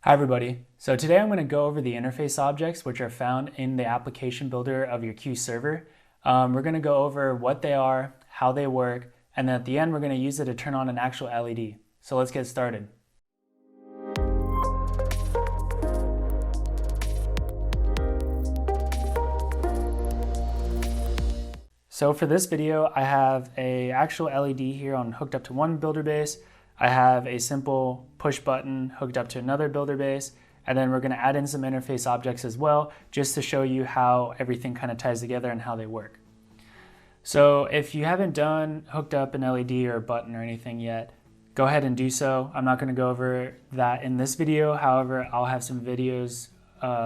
Hi everybody. So today I'm going to go over the interface objects which are found in the application builder of your Q server. We're going to go over what they are, how they work, and then at the end we're going to use it to turn on an actual LED. So let's get started. So for this video I have an actual LED here hooked up to one builder base. I have a simple push button hooked up to another builder base. And then we're going to add in some interface objects as well, just to show you how everything kind of ties together and how they work. So if you haven't hooked up an LED or a button or anything yet, go ahead and do so. I'm not going to go over that in this video. However, I'll have some videos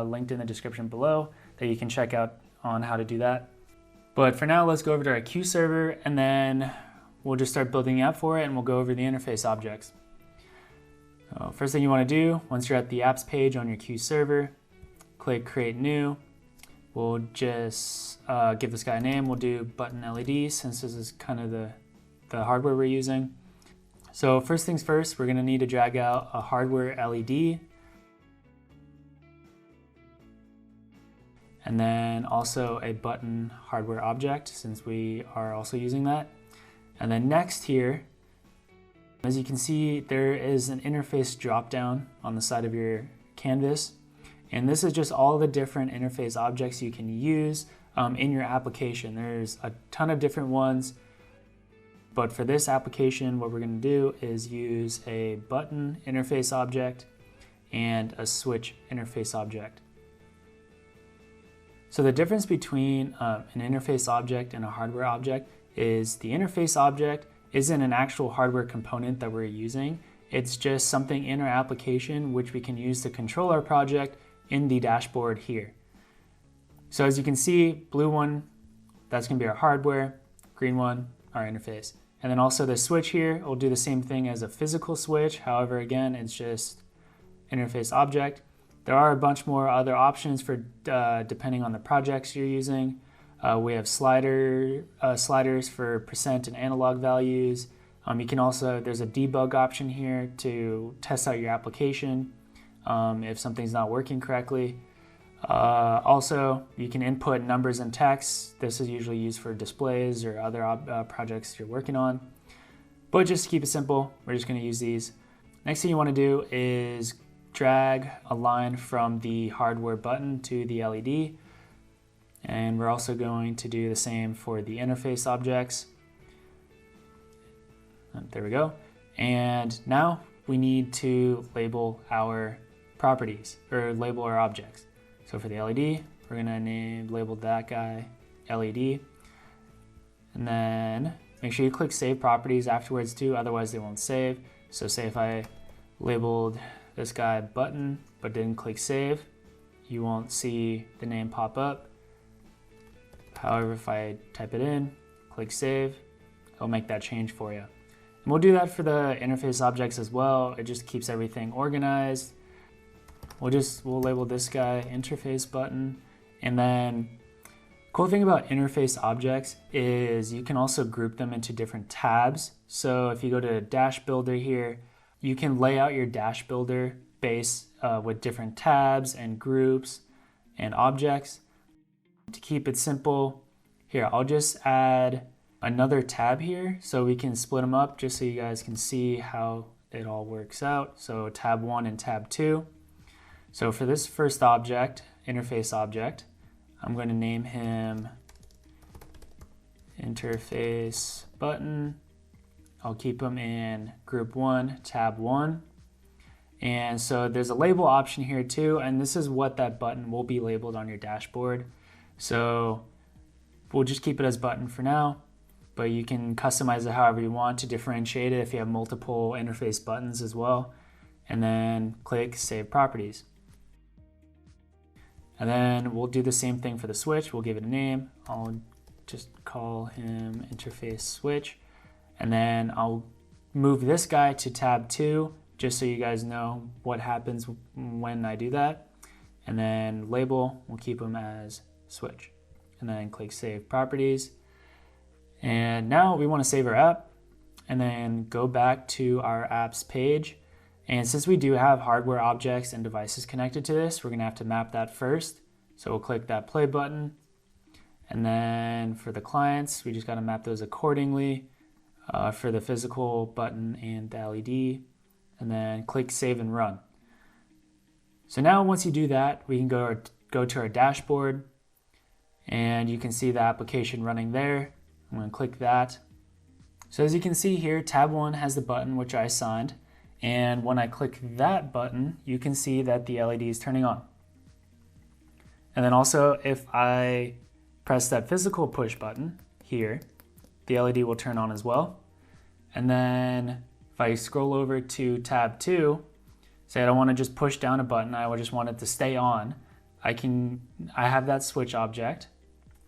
linked in the description below that you can check out on how to do that. But for now, let's go over to our Q server and then we'll just start building the app for it and we'll go over the interface objects. First thing you want to do, once you're at the apps page on your Q server, click create new. We'll just give this guy a name. We'll do button LED since this is kind of the hardware we're using. So first things first, we're going to need to drag out a hardware LED. And then also a button hardware object since we are also using that. And then next here, as you can see, there is an interface dropdown on the side of your canvas. And this is just all the different interface objects you can use in your application. There's a ton of different ones. But for this application, what we're going to do is use a button interface object and a switch interface object. So the difference between an interface object and a hardware object is the interface object isn't an actual hardware component that we're using. It's just something in our application which we can use to control our project in the dashboard here. So as you can see, blue one, that's going to be our hardware, green one, our interface. And then also the switch here will do the same thing as a physical switch. However, again, it's just interface object. There are a bunch more other options for depending on the projects you're using. We have sliders for percent and analog values. You can also, there's a debug option here to test out your application if something's not working correctly. Also, you can input numbers and text. This is usually used for displays or other projects you're working on. But just to keep it simple, we're just going to use these. Next thing you want to do is drag a line from the hardware button to the LED. And we're also going to do the same for the interface objects. There we go. And now we need to label our properties or label our objects. So for the LED, we're going to label that guy LED. And then make sure you click save properties afterwards too, otherwise they won't save. So say if I labeled this guy button but didn't click save, you won't see the name pop up. However, if I type it in, click save, it'll make that change for you. And we'll do that for the interface objects as well. It just keeps everything organized. We'll label this guy interface button. And then cool thing about interface objects is you can also group them into different tabs. So if you go to Dash Builder here, you can lay out your Dash Builder base with different tabs and groups and objects. To keep it simple, here I'll just add another tab here so we can split them up just so you guys can see how it all works out. So tab 1 and tab 2. So for this first object, interface object, I'm going to name him interface button. I'll keep him in group 1, tab 1. And so there's a label option here too, and this is what that button will be labeled on your dashboard. So we'll just keep it as button for now, but you can customize it however you want to differentiate it if you have multiple interface buttons as well. And then click Save Properties. And then we'll do the same thing for the switch. We'll give it a name. I'll just call him Interface Switch. And then I'll move this guy to tab 2 just so you guys know what happens when I do that. And then label, we'll keep him as switch. And then click Save Properties. And now we want to save our app and then go back to our apps page And since we do have hardware objects and devices connected to this, we're gonna have to map that first. So we'll click that play button. And then for the clients, we just gotta map those accordingly for the physical button and the LED. And then click save and run. So now once you do that, we can go to our dashboard and you can see the application running there. I'm gonna click that. So as you can see here, tab 1 has the button which I assigned. And when I click that button, you can see that the LED is turning on. And then also if I press that physical push button here, the LED will turn on as well. And then if I scroll over to tab 2, say I don't want to just push down a button, I just want it to stay on. I have that switch object,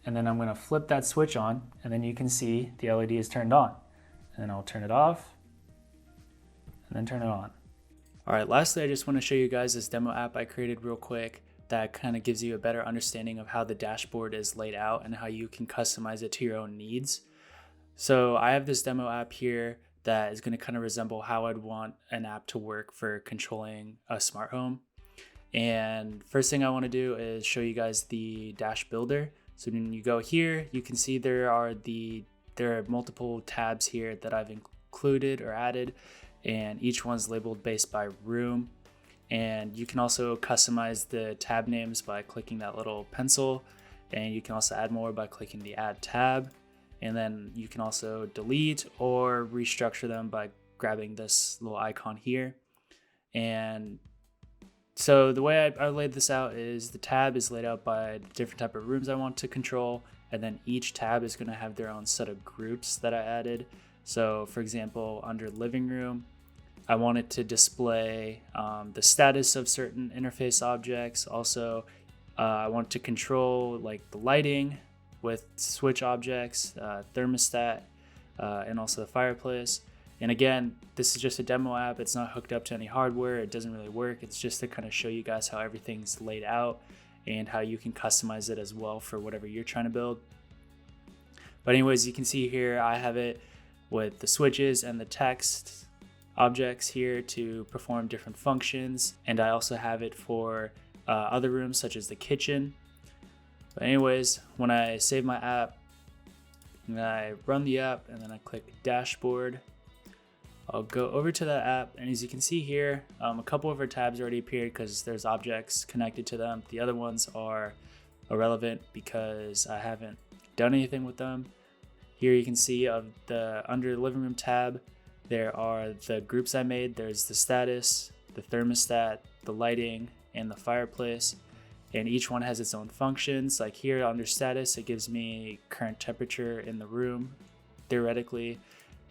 and then I'm going to flip that switch on, and then you can see the LED is turned on. And then I'll turn it off, and then turn it on. All right, lastly, I just want to show you guys this demo app I created real quick that kind of gives you a better understanding of how the dashboard is laid out and how you can customize it to your own needs. So I have this demo app here that is going to kind of resemble how I'd want an app to work for controlling a smart home. And first thing I want to do is show you guys the dash builder. So when you go here, you can see there are multiple tabs here that I've included or added, and each one's labeled based by room. And you can also customize the tab names by clicking that little pencil, and you can also add more by clicking the add tab. And then you can also delete or restructure them by grabbing this little icon here. And so the way I laid this out is the tab is laid out by the different type of rooms I want to control, and then each tab is going to have their own set of groups that I added. So for example, under living room, I wanted to display the status of certain interface objects. Also, I want to control like the lighting with switch objects, thermostat, and also the fireplace. And again, this is just a demo app. It's not hooked up to any hardware. It doesn't really work. It's just to kind of show you guys how everything's laid out and how you can customize it as well for whatever you're trying to build. But anyways, you can see here, I have it with the switches and the text objects here to perform different functions. And I also have it for other rooms such as the kitchen. But anyways, when I save my app, and I run the app and then I click dashboard, I'll go over to that app, and as you can see here, a couple of our tabs already appeared because there's objects connected to them. The other ones are irrelevant because I haven't done anything with them. Here you can see under the living room tab, there are the groups I made. There's the status, the thermostat, the lighting, and the fireplace. And each one has its own functions. Like here under status, it gives me current temperature in the room. Theoretically,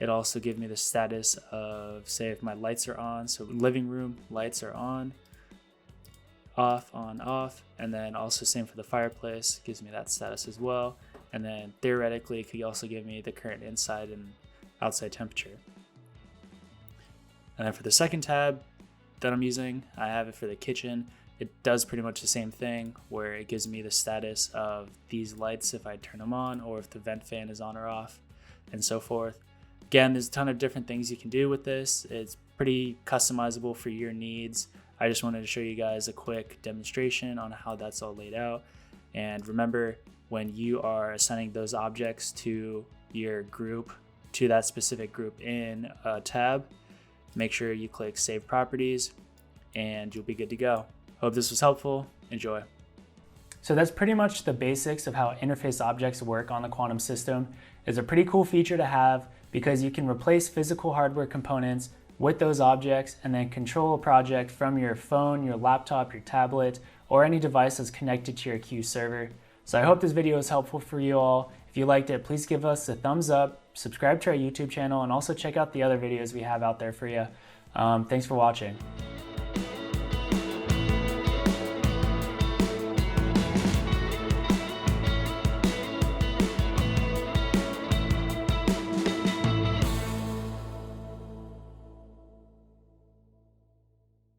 it also gives me the status of, say, if my lights are on. So living room lights are on, off. And then also same for the fireplace, gives me that status as well. And then theoretically, it could also give me the current inside and outside temperature. And then for the second tab that I'm using, I have it for the kitchen. It does pretty much the same thing where it gives me the status of these lights if I turn them on, or if the vent fan is on or off, and so forth. Again, there's a ton of different things you can do with this. It's pretty customizable for your needs. I just wanted to show you guys a quick demonstration on how that's all laid out. And remember, when you are assigning those objects to your group, to that specific group in a tab, make sure you click Save Properties and you'll be good to go. Hope this was helpful. Enjoy. So that's pretty much the basics of how interface objects work on the quantum system. It's a pretty cool feature to have because you can replace physical hardware components with those objects and then control a project from your phone, your laptop, your tablet, or any device that's connected to your Q server. So I hope this video was helpful for you all. If you liked it, please give us a thumbs up, subscribe to our YouTube channel, and also check out the other videos we have out there for you. Thanks for watching.